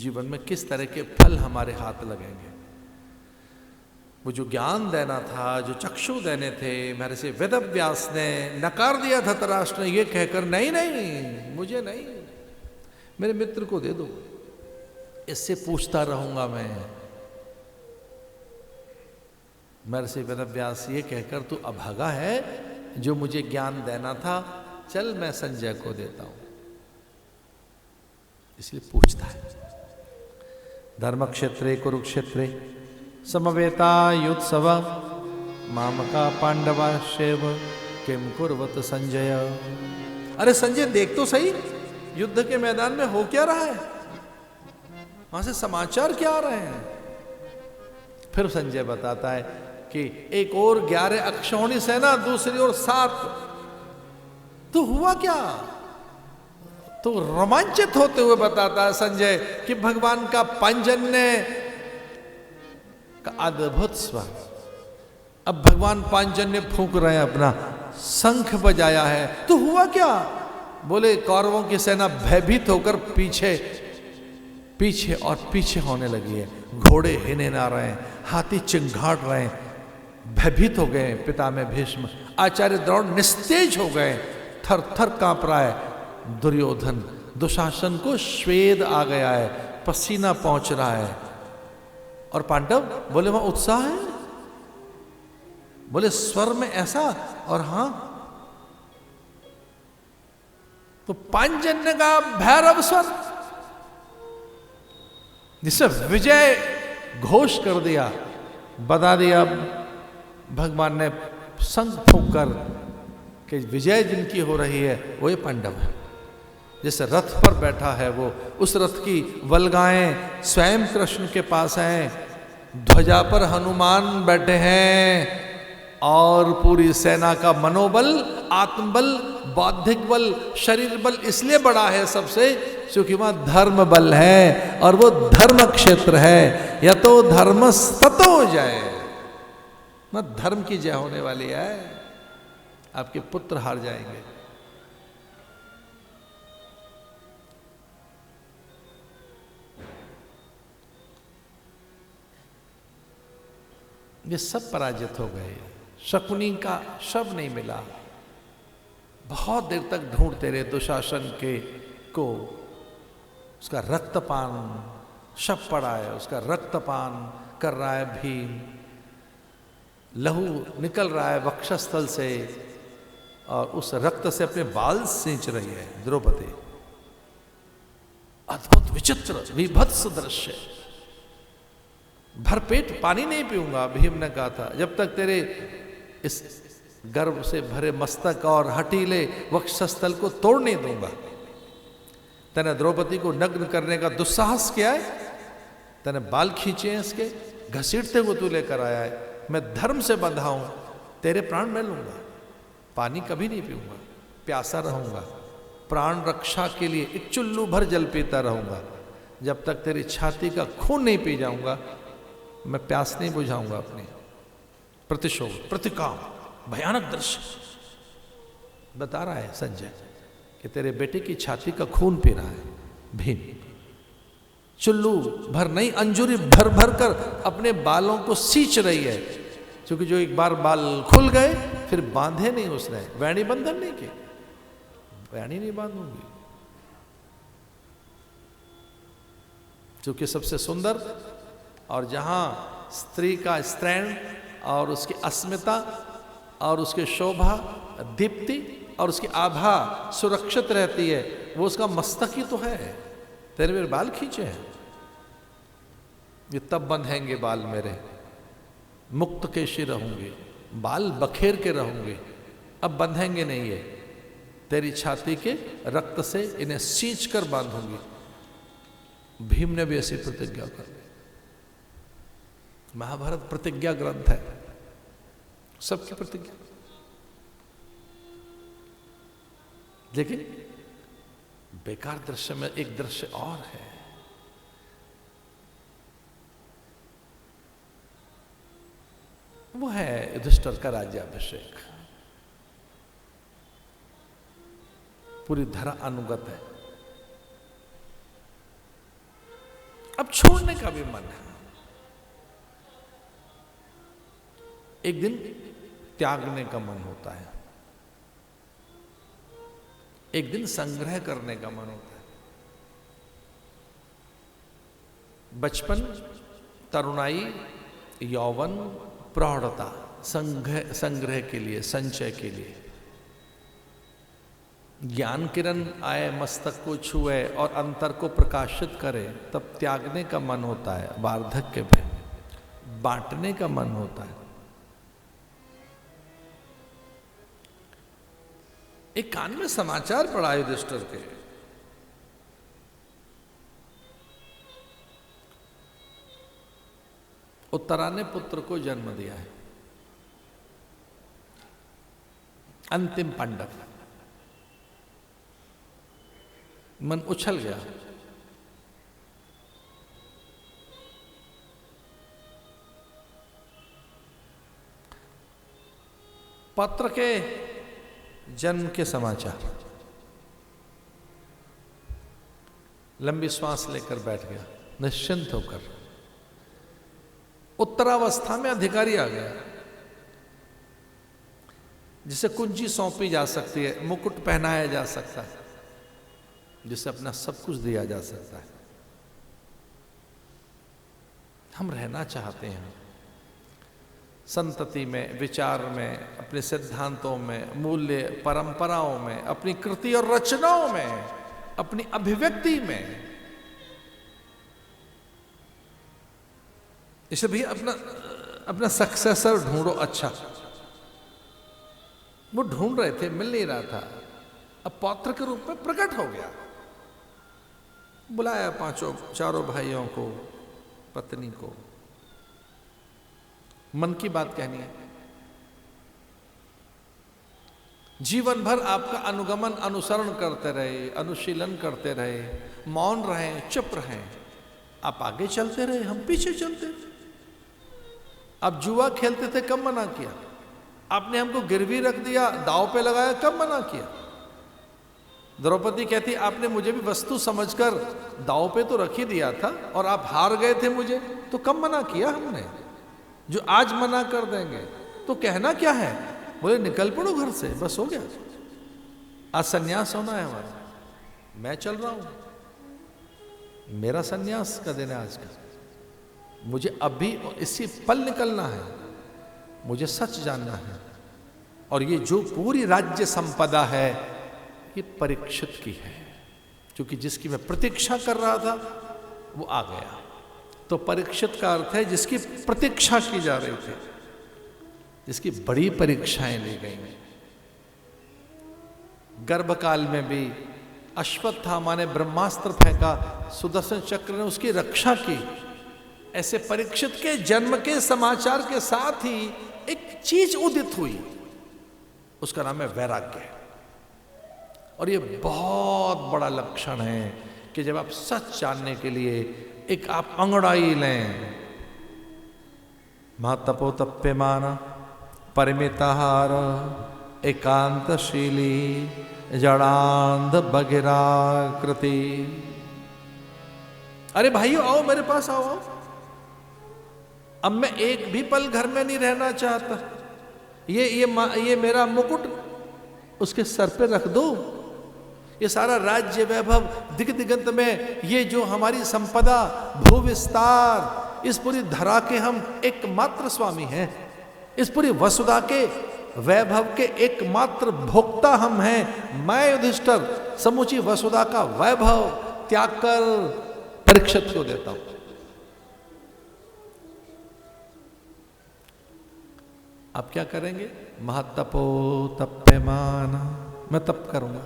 जीवन में किस तरह के फल हमारे हाथ लगेंगे। वो जो ज्ञान देना था, जो चक्षु देने थे, मेरे से वेदव्यास ने नकार दिया धृतराष्ट्र ने ये कहकर, नहीं नहीं मुझे नहीं, मेरे मित्र को दे दो, इससे पूछता रहूंगा मैं। मेरे से वेदव्यास ये कहकर तू अभागा है, जो मुझे ज्ञान देना था, चल मैं संजय को देता हूं। इसलिए पूछता है। धर्म क्षेत्रे कुरुक्षेत्रे समवेता युत्सव मामका पांडवा शेव किम कुर्वत संजय। अरे संजय देख तो सही, युद्ध के मैदान में हो क्या रहा है, वहां से समाचार क्या आ रहे हैं। फिर संजय बताता है कि एक और 11 अक्षौणी सेना, दूसरी ओर 7। तो हुआ क्या, तो रोमांचित होते हुए बताता है संजय कि भगवान का पांजन्य का अद्भुत स्वर। अब भगवान पांजन्य फूंक रहे हैं, अपना शंख बजाया है। तो हुआ क्या, बोले कौरवों की सेना भयभीत होकर पीछे और पीछे होने लगी है। घोड़े हिनेना रहे हैं, हाथी चिंघाड़ रहे हैं, भयभीत हो गए। पितामह भीष्म, आचार्य द्रोण निस्तेज हो गए, थर थर कांप रहा है दुर्योधन। दुशासन को श्वेद आ गया है, पसीना पहुंच रहा है। और पांडव बोले वहां उत्साह है, बोले स्वर में ऐसा। और हां, तो पांजन्य का भैरव स्वर, जिससे विजय घोष कर दिया, बता दिया भगवान ने शंख फूंक कर कि विजय जिनकी हो रही है वो ये पांडव है। जिस रथ पर बैठा है वो, उस रथ की वल्गाएं स्वयं कृष्ण के पास हैं। ध्वजा पर हनुमान बैठे हैं और पूरी सेना का मनोबल, आत्मबल, बौद्धिक बल, शरीर बल इसलिए बड़ा है सबसे, क्योंकि वहां धर्म बल है और वो धर्म क्षेत्र है। या तो धर्म ततो जाए, ना धर्म की जय होने वाली है। आपके पुत्र हार जाएंगे। ये सब पराजित हो गए। शकुनी का शव नहीं मिला, बहुत देर तक ढूंढते रहे दुशासन को। उसका रक्तपान, शव पड़ा है, उसका रक्तपान कर रहा है भीम। लहू निकल रहा है वक्षस्थल से और उस रक्त से अपने बाल सींच रही है द्रौपदी। अद्भुत विचित्र विभत्स दृश्य। भरपेट पानी नहीं पीऊंगा, भीम ने कहा था, जब तक तेरे इस गर्भ से भरे मस्तक और हटीले वक्षस्थल को तोड़ नहीं दूंगा। तने द्रौपदी को नग्न करने का दुस्साहस किया है, तने बाल खींचे हैं इसके, घसीटते हुए तू लेकर आया है। मैं धर्म से बंधा हूं, तेरे प्राण मैं लूंगा, पानी कभी नहीं पीऊंगा, प्यासा रहूंगा, प्राण रक्षा के लिए एक चुल्लू भर जल पीता रहूंगा। जब तक तेरी छाती का खून नहीं पी जाऊंगा, मैं प्यास नहीं बुझाऊंगा अपनी। प्रतिशोध, प्रतिकाम, भयानक दृश्य बता रहा है संजय कि तेरे बेटे की छाती का खून पी रहा है भीम। चुल्लू भर नहीं, अंजुरी भर भर कर अपने बालों को सींच रही है, क्योंकि जो एक बार बाल खुल गए फिर बांधे नहीं उसने, वैणी बंधन नहीं किए, वैणी नहीं बांधूंगी। क्योंकि सबसे सुंदर और जहां स्त्री का स्त्रैण और उसकी अस्मिता और उसकी शोभा, दीप्ति और उसकी आभा सुरक्षित रहती है, वो उसका मस्तक ही तो है। तेरे मेरे बाल खींचे हैं, ये तब बंधेंगे बाल मेरे, मुक्त केशी रहूंगे, बाल बखेर के रहूंगे, अब बंधेंगे नहीं है। तेरी छाती के रक्त से इन्हें सींच कर बांधूंगी। भीम ने भी ऐसी प्रतिज्ञा कर ली। महाभारत प्रतिज्ञा ग्रंथ है, सबकी प्रतिज्ञा। लेकिन बेकार दृश्य में एक दृश्य और है। वो है युधिष्ठिर का राज्याभिषेक। पूरी धरा अनुगत है। अब छोड़ने का भी मन है। एक दिन त्यागने का मन होता है, एक दिन संग्रह करने का मन होता है। बचपन, तरुणाई, यौवन, प्रौढ़ता संग्रह के लिए, संचय के लिए। ज्ञान किरण आए, मस्तक को छुए और अंतर को प्रकाशित करे, तब त्यागने का मन होता है। वार्धक्य में बांटने का मन होता है। एक कान में समाचार पड़ा युधिष्ठिर के, उत्तरा ने पुत्र को जन्म दिया है, अंतिम पांडव। मन उछल गया। पुत्र के जन्म के समाचार, लंबी श्वास लेकर बैठ गया निश्चिंत होकर। उत्तरावस्था में अधिकारी आ गया, जिसे कुंजी सौंपी जा सकती है, मुकुट पहनाया जा सकता है, जिसे अपना सब कुछ दिया जा सकता है। हम रहना चाहते हैं संतति में, विचार में, अपने सिद्धांतों में, मूल्य परंपराओं में, अपनी कृति और रचनाओं में, अपनी अभिव्यक्ति में। इसे भी अपना सक्सेसर ढूंढो। अच्छा, वो ढूंढ रहे थे, मिल नहीं रहा था, अब पौत्र के रूप में प्रकट हो गया। बुलाया चारों भाइयों को, पत्नी को, मन की बात कहनी है। जीवन भर आपका अनुगमन, अनुसरण करते रहे, अनुशीलन करते रहे, मौन रहे, चुप रहे। आप आगे चलते रहे, हम पीछे चलते रहे। आप जुआ खेलते थे, कब मना किया? आपने हमको गिरवी रख दिया, दांव पे लगाया, कब मना किया? द्रौपदी कहती, आपने मुझे भी वस्तु समझकर दांव पे तो रख ही दिया था, और आप हार गए थे मुझे, तो कब मना किया हमने? जो आज मना कर देंगे तो कहना क्या है? बोले निकल पड़ो घर से, बस हो गया, आज सन्यास होना है हमारा, मैं चल रहा हूं, मेरा सन्यास का दिन है आज का। मुझे अभी इसी पल निकलना है, मुझे सच जानना है। और ये जो पूरी राज्य संपदा है, ये परीक्षित की है, क्योंकि जिसकी मैं प्रतीक्षा कर रहा था वो आ गया। तो परीक्षित का अर्थ है जिसकी प्रतीक्षा की जा रही थी, जिसकी बड़ी परीक्षाएं ली गई। गर्भकाल में भी अश्वत्थामा ने ब्रह्मास्त्र फेंका, सुदर्शन चक्र ने उसकी रक्षा की। ऐसे परीक्षित के जन्म के समाचार के साथ ही एक चीज उदित हुई, उसका नाम है वैराग्य। और ये बहुत बड़ा लक्षण है कि जब आप सच जानने के लिए एक आप अंगड़ाई लें, महातपो तप्यमान परिमिताहार एकांतशीली जड़ांध बगिराकृति। अरे भाइयों आओ, मेरे पास आओ। अब मैं एक भी पल घर में नहीं रहना चाहता। ये मेरा मुकुट उसके सर पे रख दो। ये सारा राज्य वैभव, दिग दिगंत में ये जो हमारी संपदा, भू विस्तार, इस पूरी धरा के हम एकमात्र स्वामी हैं। इस पूरी वसुधा के वैभव के एकमात्र भोक्ता हम हैं। मैं युधिष्ठिर समूची वसुधा का वैभव त्याग कर परीक्षित को देता हूं। आप क्या करेंगे? महतपो तप्यमान, मैं तप करूंगा।